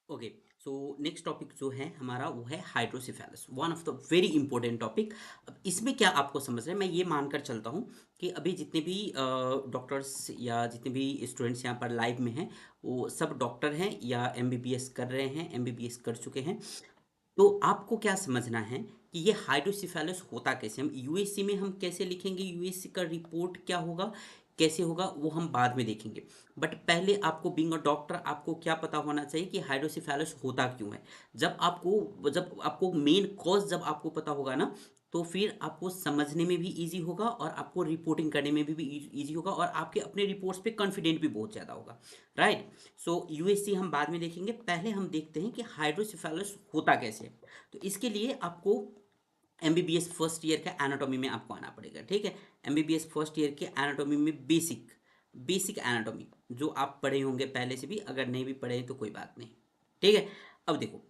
Okay. So next topic जो है हमारा वो है hydrocephalus, one of the very important topic. अब इसमें क्या आपको समझ रहे हैं, मैं ये मानकर चलता हूँ कि अभी जितने भी डॉक्टर्स या जितने भी स्टूडेंट्स यहाँ पर लाइव में हैं वो सब डॉक्टर हैं या एमबीबीएस कर रहे हैं, एमबीबीएस कर चुके हैं। तो आपको क्या समझना है कि ये हाइड्रोसिफेलस होता कैसे, हम यूएससी में हम कैसे लिखेंगे, यूएससी का रिपोर्ट क्या होगा, कैसे होगा, वो हम बाद में देखेंगे। बट पहले आपको बीइंग अ डॉक्टर आपको क्या पता होना चाहिए कि हाइड्रोसिफेलस होता क्यों है। जब आपको मेन कॉज जब आपको पता होगा ना, तो फिर आपको समझने में भी इजी होगा और आपको रिपोर्टिंग करने में भी इजी होगा और आपके अपने रिपोर्ट्स पे कॉन्फिडेंट भी बहुत ज़्यादा होगा। राइट। सो यूएससी हम बाद में देखेंगे, पहले हम देखते हैं कि हाइड्रोसिफेलस होता कैसे है। तो इसके लिए आपको एमबीबीएस फर्स्ट ईयर का एनाटॉमी में आपको आना पड़ेगा। ठीक है, एमबीबीएस फर्स्ट ईयर के एनाटॉमी में बेसिक बेसिक एनाटॉमी जो आप पढ़े होंगे पहले से भी, अगर नहीं भी पढ़े हैं तो कोई बात नहीं। ठीक है। अब देखो,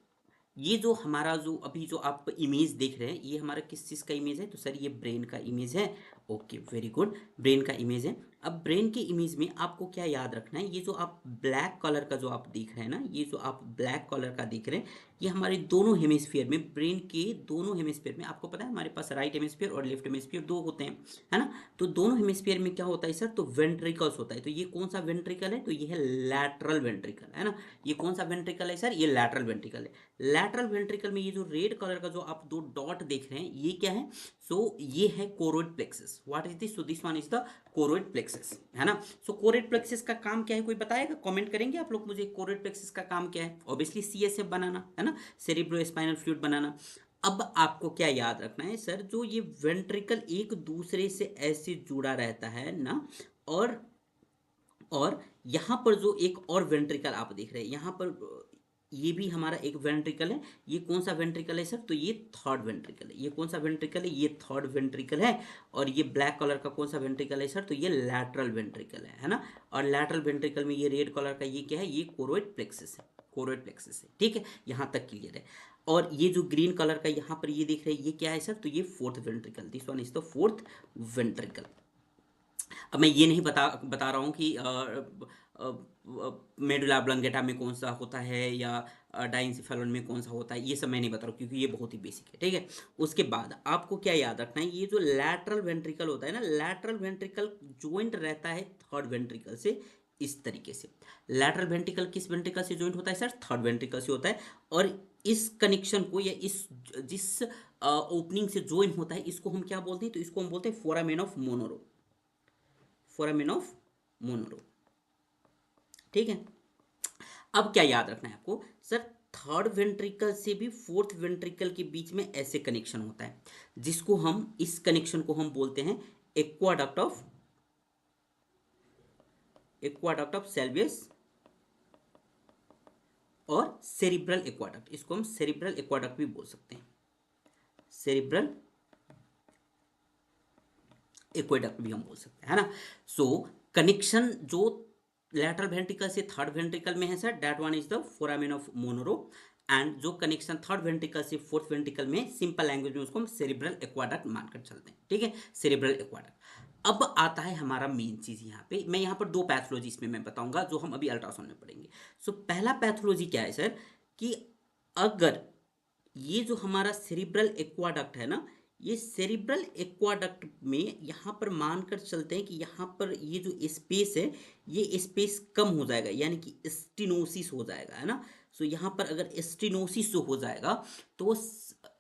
ये जो हमारा जो अभी जो आप इमेज देख रहे हैं ये हमारा किस चीज़ का इमेज है, तो सर ये ब्रेन का इमेज है। ओके, वेरी गुड, ब्रेन का इमेज है। अब ब्रेन के इमेज में आपको क्या याद रखना है, ये जो आप ब्लैक कलर का जो आप देख रहे हैं ना, ये जो आप ब्लैक कलर का देख रहे हैं, ये हमारे दोनों हेमिस्फीयर में, ब्रेन के दोनों हेमिस्फीयर में, आपको पता है हमारे पास राइट हेमिस्फीयर और लेफ्ट हेमिस्फीयर दो होते हैं, है ना। तो दोनों हेमिस्फीयर में क्या होता है सर, तो वेंट्रिकल्स होता है। तो ये कौन सा वेंट्रिकल है, तो ये है लैटरल वेंट्रिकल, है ना। ये कौन सा वेंट्रिकल है सर, ये लैटरल वेंट्रिकल है। लैटरल वेंट्रिकल में ये जो रेड कलर का जो आप दो डॉट देख रहे हैं ये क्या है, सो ये है choroid plexus. What is this, so this one is the choroid plexus, है ना। सो कोरोइड प्लेक्सस का काम क्या है, कोई बताएगा, कमेंट करेंगे आप लोग मुझे, कोरोइड प्लेक्सस का काम क्या है। ऑब्वियसली सीएसएफ बनाना, है ना, सेरिब्रो स्पाइनल फ्लूइड बनाना। अब आपको क्या याद रखना है सर, जो ये वेंट्रिकल एक दूसरे से ऐसे जुड़ा रहता है ना, और और यहाँ पर जो एक और वेंट्रिकल आप देख रहे हैं यहाँ पर, ये भी हमारा एक वेंट्रिकल है। ये कौन सा वेंट्रिकल है सर, तो ये थर्ड वेंट्रिकल है। ये कौन सा वेंट्रिकल है, ये थर्ड वेंट्रिकल है। और ये ब्लैक कलर का कौन सा वेंट्रिकल है सर, तो ये लैटरल वेंट्रिकल है ना। और लैटरल वेंट्रिकल में ये रेड कलर का ये क्या है, ये कोरोइड प्लेक्सस है, कोरोइड प्लेक्सस है। ठीक है, यहाँ तक क्लियर है। और ये जो ग्रीन कलर का यहाँ पर ये देख रहे हैं ये क्या है सर, तो ये fourth ventricle, this one is the fourth ventricle. अब मैं ये नहीं बता बता रहा हूँ कि मेडुला ऑब्लंगेटा में कौन सा होता है या डाइंसिफेलोन में कौन सा होता है, ये सब मैं नहीं बता रहा हूँ क्योंकि ये बहुत ही बेसिक है। ठीक है। उसके बाद आपको क्या याद रखना है, ये जो लैटरल वेंट्रिकल होता है ना, लैटरल वेंट्रिकल ज्वाइंट रहता है थर्ड वेंट्रिकल से, इस तरीके से। लैटरल वेंट्रिकल किस वेंट्रिकल से ज्वाइंट होता है सर, थर्ड वेंट्रिकल से होता है। और इस कनेक्शन को या इस जिस ओपनिंग से ज्वाइन होता है इसको हम क्या बोलते हैं, तो इसको हम बोलते हैं फोरामेन ऑफ मोनोरो, फोरामेन ऑफ मोनोरो। ठीक है। अब क्या याद रखना है आपको सर, थर्ड वेंट्रिकल से भी फोर्थ वेंट्रिकल के बीच में ऐसे कनेक्शन होता है जिसको हम, इस कनेक्शन को हम बोलते हैं एक्वाडक्ट ऑफ, एक्वाडक्ट ऑफ सेल्वियस और सेरिब्रल एक्वाडक्ट, इसको हम सेरिब्रल एक्वाडक्ट भी बोल सकते हैं, सेरिब्रल एक्वेडक्ट भी हम बोल सकते हैं, है ना। सो कनेक्शन जो लैटरल वेंट्रिकल से थर्ड वेंट्रिकल में है sir, that one is the foramen of Monro. And जो कनेक्शन थर्ड वेंट्रिकल से फोर्थ वेंट्रिकल में, सिंपल लैंग्वेज में उसको हम सेरिब्रल एक्वाडक्ट मानकर चलते हैं। ठीक है, सेरिब्रल एक्वाडक्ट। अब आता है हमारा मेन चीज, यहाँ पे मैं यहाँ पर दो पैथोलॉजी इसमें मैं बताऊंगा जो हम अभी अल्ट्रासाउंड में पढ़ेंगे। सो पहला पैथोलॉजी क्या है सर, कि अगर ये जो हमारा सेरिब्रल एक्वाडक्ट है ना, ये सेरिब्रल एक्वाडक्ट में यहाँ पर मानकर चलते हैं कि यहाँ पर ये जो स्पेस है ये स्पेस कम हो जाएगा, यानी कि स्टिनोसिस हो जाएगा, है ना। सो यहाँ पर अगर स्टिनोसिस जो हो जाएगा तो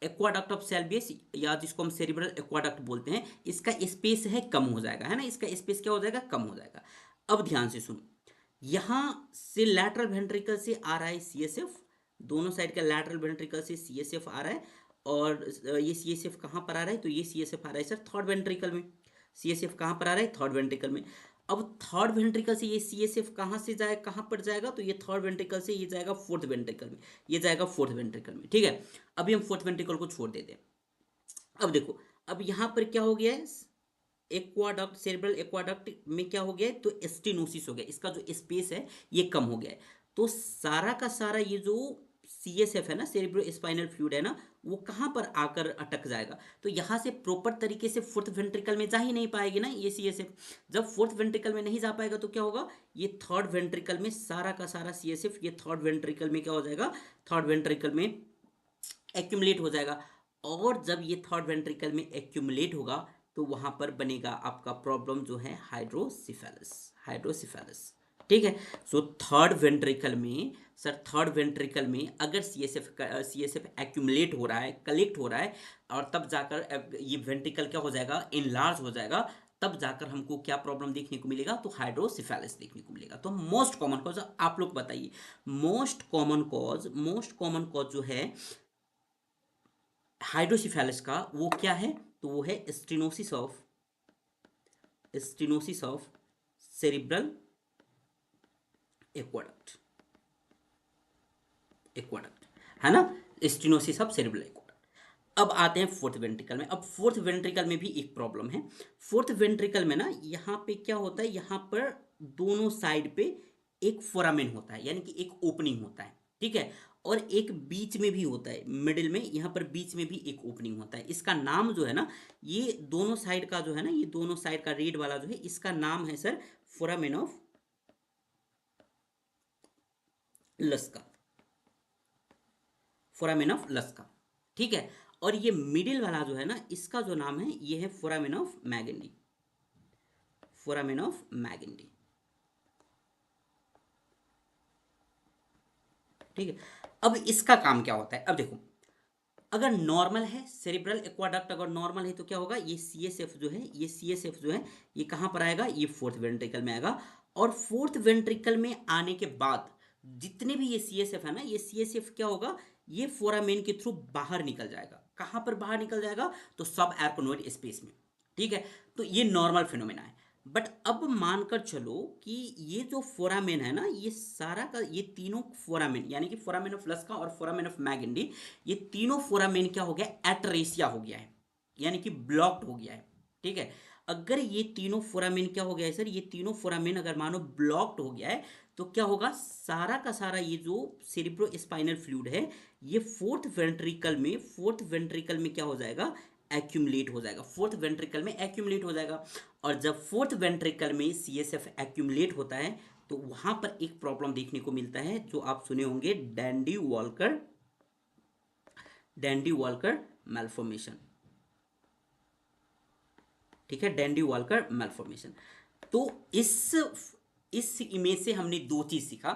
एक्वाडक्ट ऑफ सेल्वियस या जिसको हम सेरिब्रल एक्वाडक्ट बोलते हैं, इसका स्पेस है कम हो जाएगा, है ना, इसका स्पेस क्या हो जाएगा, कम हो जाएगा। अब ध्यान से सुनो, यहाँ से लैटरल वेंट्रिकल से आ रहा है सीएसएफ, दोनों साइड का लैटरल वेंट्रिकल से सीएसएफ आ रहा है। और ये सीएसएफ कहाँ पर आ रहा है, तो ये सीएसएफ आ रहा है सर थर्ड वेंट्रिकल में। सीएसएफ कहाँ पर आ रहा है, थर्ड वेंट्रिकल में। अब थर्ड वेंट्रिकल से ये सीएसएफ कहाँ से जाए, कहाँ पर जाएगा, तो ये थर्ड वेंट्रिकल से ये जाएगा फोर्थ वेंट्रिकल में, ये जाएगा फोर्थ वेंट्रिकल में। ठीक है, अभी हम फोर्थ वेंट्रिकल को छोड़ देते हैं। अब देखो, अब यहाँ पर क्या हो गया है, एक्वाडक्ट, सेरेब्रल एक्वाडक्ट में क्या हो गया है, तो स्टेनोसिस हो गया, इसका जो स्पेस है ये कम हो गया है। तो सारा का सारा ये जो सीएसएफ है ना, सेरिब्रो स्पाइनल फ्लूइड है ना, वो कहाँ पर आकर अटक जाएगा, तो यहाँ से प्रॉपर तरीके से फोर्थ वेंट्रिकल में जा ही नहीं पाएगी ना ये सीएसएफ। जब फोर्थ वेंट्रिकल में नहीं जा पाएगा तो क्या होगा, ये थर्ड वेंट्रिकल में सारा का सारा सीएसएफ ये थर्ड वेंट्रिकल में क्या हो जाएगा, थर्ड वेंट्रिकल में एक्यूमुलेट हो जाएगा। और जब ये थर्ड वेंट्रिकल में एक्यूमुलेट होगा तो वहां पर बनेगा आपका प्रॉब्लम जो है हाइड्रोसिफेलस, हाइड्रोसिफेलस। ठीक है। सो थर्ड वेंट्रिकल में सर, थर्ड वेंट्रिकल में अगर सीएसएफ एक्यूमुलेट हो रहा है, कलेक्ट हो रहा है, और तब जाकर ये वेंट्रिकल क्या हो जाएगा, इनलार्ज हो जाएगा, तब जाकर हमको क्या प्रॉब्लम देखने को मिलेगा, तो हाइड्रोसिफेलिस देखने को मिलेगा। तो मोस्ट कॉमन कॉज आप लोग बताइए, मोस्ट कॉमन कॉज जो है हाइड्रोसिफेलिस का वो क्या है, तो वो है स्टेनोसिस ऑफ सेरिब्रल एक्वाडक्ट, है ना, स्टेनोसिस ऑफ सेरिब्रल एक्वाडक्ट। अब आते हैं फोर्थ वेंट्रिकल में। अब फोर्थ वेंट्रिकल में भी एक प्रॉब्लम है। फोर्थ वेंट्रिकल में ना यहाँ पे क्या होता है, यहाँ पर दोनों साइड पे एक फोरामेन होता है, यानी कि एक ओपनिंग होता है, ठीक है, और एक बीच में भी होता है, मिडिल में यहाँ पर बीच में भी एक ओपनिंग होता है। इसका नाम जो है ना, ये दोनों साइड का जो है ना, ये दोनों साइड का रेड वाला जो है, इसका नाम है sir foramen of Luschka, foramen of Luschka, ठीक है। और ये मिडिल वाला जो है ना, इसका जो नाम है ये है फोरामेन ऑफ मैगेंडी, फोरामेन ऑफ मैगेंडी, ठीक है। अब इसका काम क्या होता है, अब देखो, अगर नॉर्मल है सेरिब्रल एक्वाडक्ट, अगर नॉर्मल है तो क्या होगा, ये सीएसएफ जो है, ये सीएसएफ जो है ये कहां पर आएगा, ये फोर्थ वेंट्रिकल में आएगा। और फोर्थ वेंट्रिकल में आने के बाद जितने भी ये सीएसएफ है ना, ये सीएसएफ क्या होगा, ये फोरामेन के थ्रू बाहर निकल जाएगा। कहां पर बाहर निकल जाएगा, तो सब एर्कोनोइड स्पेस में, ठीक है। तो ये नॉर्मल फिनोमेना है। बट अब मानकर चलो कि ये जो फोरामेन है ना, ये सारा का ये तीनों फोरामेन, यानी कि फोरामेन ऑफ लस्का और फोरामेन ऑफ मैगेंडी, ये तीनों फोरामेन क्या हो गया, एटरेसिया हो गया है, यानी कि ब्लॉक्ड हो गया है, ठीक है। अगर ये तीनों फोरामेन क्या हो गया है सर, ये तीनों फोरामेन अगर मानो ब्लॉक्ड हो गया है, तो क्या होगा, सारा का सारा ये जो सेरिब्रो स्पाइनल फ्लूइड है, ये फोर्थ वेंट्रिकल में क्या हो जाएगा, एक्यूमुलेट हो जाएगा, फोर्थ वेंट्रिकल में एक्यूमुलेट हो जाएगा। और जब फोर्थ वेंट्रिकल में सीएसएफ एक्यूमुलेट होता है, तो वहां पर एक प्रॉब्लम देखने को मिलता है जो आप सुने होंगे, डैंडी वॉलकर मैल्फॉर्मेशन, ठीक है, डैंडी वॉलकर मैल्फॉर्मेशन। तो इस इमेज से हमने दो चीज सीखा।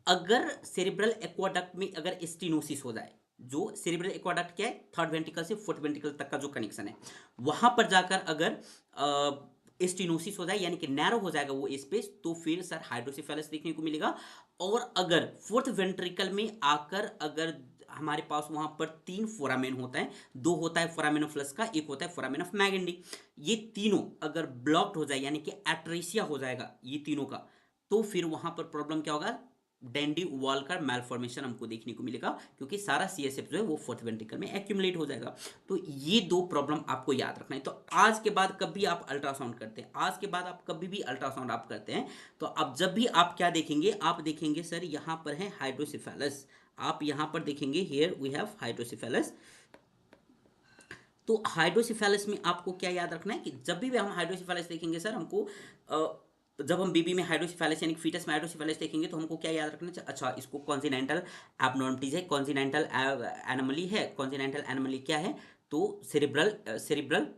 अगर सेरिब्रल एक्वाडक्ट में अगर स्टेनोसिस हो जाए, जो सेरिब्रल एक्वाडक्ट क्या है, थर्ड वेंट्रिकल से फोर्थ वेंट्रिकल तक का जो कनेक्शन है, वहां पर जाकर अगर स्टेनोसिस हो जाए, यानी कि नैरो हो जाएगा वो स्पेस, तो फिर सर हाइड्रोसिफेलस देखने को मिलेगा। और अगर फोर्थ वेंट्रिकल में आकर अगर हमारे पास वहां पर तीन फोरामेन होता है, दो होता है फोरामेन ऑफ लस्का, एक होता है फोरामेन ऑफ मैगेंडी, ये तीनों अगर ब्लॉक्ड हो जाए, यानी कि एट्रेसिया हो जाएगा ये तीनों का, तो फिर वहां पर प्रॉब्लम क्या होगा, डैंडी वॉलकर मैल्फॉर्मेशन हमको देखने को मिलेगा, क्योंकि सारा सीएसएफ जो है वो फोर्थ वेंट्रिकल में एक्यूमुलेट हो जाएगा। तो ये दो प्रॉब्लम आपको याद रखना है। तो आज के बाद कभी आप अल्ट्रासाउंड करते हैं, आज के बाद आप कभी भी अल्ट्रासाउंड आप करते हैं, तो अब जब भी आप क्या देखेंगे, आप देखेंगे सर यहाँ पर है हाइड्रोसिफेलस, आप यहाँ पर देखेंगे हियर वी हैव हाइड्रोसिफेलस। तो हाइड्रोसिफेलस में आपको क्या याद रखना है कि जब भी हम हाइड्रोसिफेलस देखेंगे सर, हमको जब हम बेबी में हाइड्रोसिफेलस यानी फीटस में हाइड्रोसिफेलस देखेंगे, तो हमको क्या याद रखना चाहिए, अच्छा इसको कॉन्जिनेंटल एबनॉर्मलिटीज है, कॉन्जिनेंटल एनोमली है, कॉन्जिनेंटल एनोमली क्या है, तो सेरिब्रल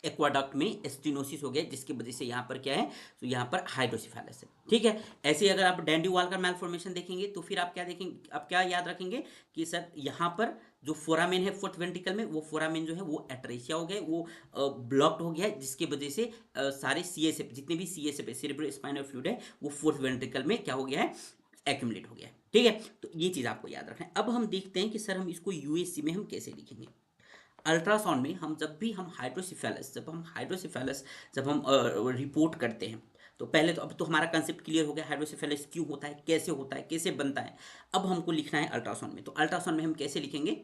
एक्वाडक्ट में स्टेनोसिस हो गया, जिसकी वजह से यहाँ पर क्या है, तो यहाँ पर हाइड्रोसिफेलस है, ठीक है। ऐसे ही अगर आप डैंडी वॉलकर मैल्फॉर्मेशन देखेंगे, तो फिर आप क्या देखेंगे, आप क्या याद रखेंगे कि सर यहाँ पर जो फोरामेन है फोर्थ वेंट्रिकल में, वो फोरामेन जो है वो एट्रेसिया हो गया, वो ब्लॉक्ड हो गया है, जिसकी वजह से सारे सीएसएफ, जितने भी सीएसएफ है, सेरिब्रो स्पाइनल फ्लूइड है, वो फोर्थ वेंट्रिकल में क्या हो गया है, एक्यूमुलेट हो गया है, ठीक है। तो ये चीज़ आपको याद रखना है। अब हम देखते हैं कि सर हम इसको यूएससी में हम कैसे लिखेंगे। अल्ट्रासाउंड में हम जब भी हम हाइड्रोसिफेलस जब हम रिपोर्ट करते हैं, तो पहले तो अब तो हमारा कंसेप्ट क्लियर हो गया, हाइड्रोसिफेलस क्यों होता है, कैसे बनता है। अब हमको लिखना है अल्ट्रासाउंड में, तो अल्ट्रासाउंड में हम कैसे लिखेंगे,